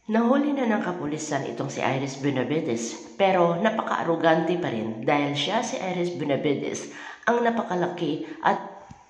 Nahuli na ng kapulisan itong si Iris Benavides pero napaka-arugante pa rin dahil siya si Iris Benavides ang napakalaki at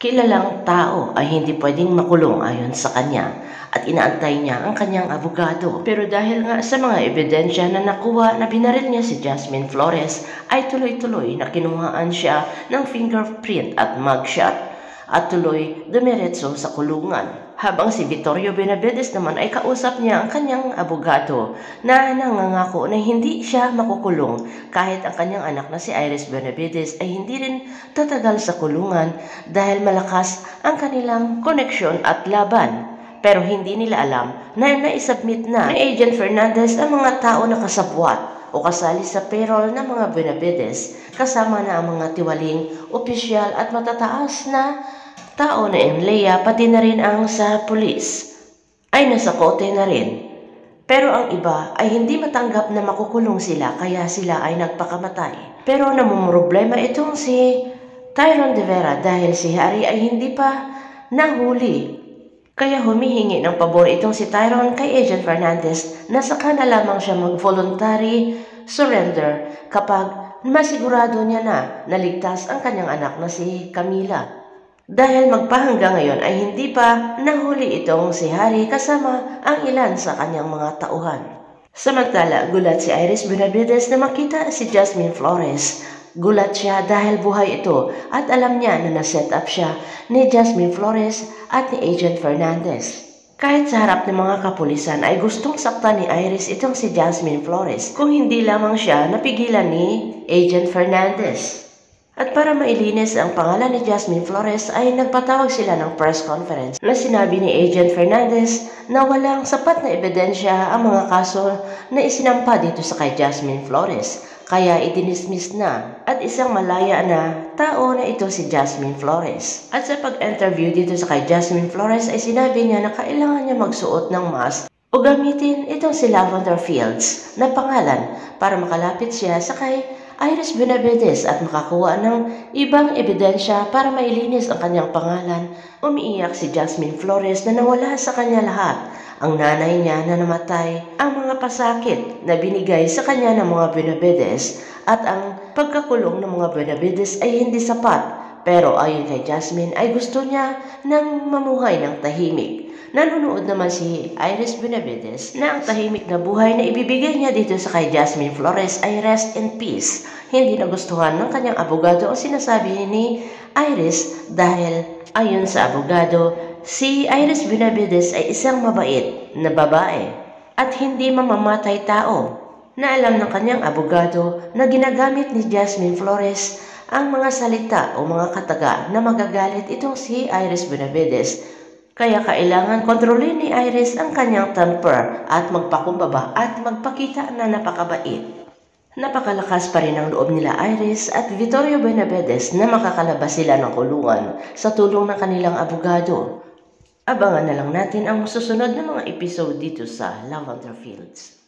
kilalang tao ay hindi pwedeng makulong ayon sa kanya at inaantay niya ang kanyang abogado. Pero dahil nga sa mga ebidensya na nakuha na binaril niya si Jasmine Flores ay tuloy-tuloy na kinuhaan siya ng fingerprint at mugshot at tuloy dumiretso sa kulungan. Habang si Vittorio Benavides naman ay kausap niya ang kanyang abogado na nangangako na hindi siya makukulong kahit ang kanyang anak na si Iris Benavides ay hindi rin tatagal sa kulungan dahil malakas ang kanilang koneksyon at laban. Pero hindi nila alam na naisubmit na ni Agent Fernandez ang mga tao na kasabwat o kasali sa payroll ng mga Benavides kasama na ang mga tiwaling, opisyal at matataas na tao na Enlea pati na rin ang sa pulis ay nasa kote na rin. Pero ang iba ay hindi matanggap na makukulong sila kaya sila ay nagpakamatay. Pero namumroblema itong si Tyron De Vera dahil si Harry ay hindi pa nahuli. Kaya humihingi ng pabor itong si Tyron kay Agent Fernandez na saka na lamang siya mag-voluntary surrender kapag masigurado niya na naligtas ang kanyang anak na si Camila. Dahil magpahanggang ngayon ay hindi pa nahuli itong si Harry kasama ang ilan sa kanyang mga tauhan. Samantala, gulat si Iris Benavides na makita si Jasmine Flores. Gulat siya dahil buhay ito at alam niya na naset up siya ni Jasmine Flores at ni Agent Fernandez. Kahit sa harap ng mga kapulisan ay gustong saktan ni Iris itong si Jasmine Flores kung hindi lamang siya napigilan ni Agent Fernandez. At para mailinis ang pangalan ni Jasmine Flores ay nagpatawag sila ng press conference na sinabi ni Agent Fernandez na walang sapat na ebidensya ang mga kaso na isinampa dito sa kay Jasmine Flores. Kaya idinismiss na at isang malaya na tao na ito si Jasmine Flores. At sa pag-interview dito sa kay Jasmine Flores ay sinabi niya na kailangan niya magsuot ng mask o gamitin itong si Lavender Fields na pangalan para makalapit siya sa kay Iris Benavides at makakuha ng ibang ebidensya para mailinis ang kanyang pangalan. Umiiyak si Jasmine Flores na nawala sa kanya lahat. Ang nanay niya na namatay, ang mga pasakit na binigay sa kanya ng mga Benavides at ang pagkakulong ng mga Benavides ay hindi sapat. Pero ayon kay Jasmine ay gusto niya nang mamuhay ng tahimik. Nanonood naman si Iris Benavides na ang tahimik na buhay na ibibigay niya dito sa kay Jasmine Flores ay rest in peace. Hindi nagustuhan ng kanyang abogado ang sinasabi ni Iris dahil ayon sa abogado, si Iris Benavides ay isang mabait na babae at hindi mamamatay tao na alam ng kanyang abogado na ginagamit ni Jasmine Flores ang mga salita o mga kataga na magagalit itong si Iris Benavides. Kaya kailangan kontrolin ni Iris ang kanyang temper at magpakumbaba at magpakita na napakabait. Napakalakas pa rin ang loob nila Iris at Vittorio Benavides na makakalabas sila ng kulungan sa tulong ng kanilang abogado. Abangan na lang natin ang susunod na mga episode dito sa Lavender Fields.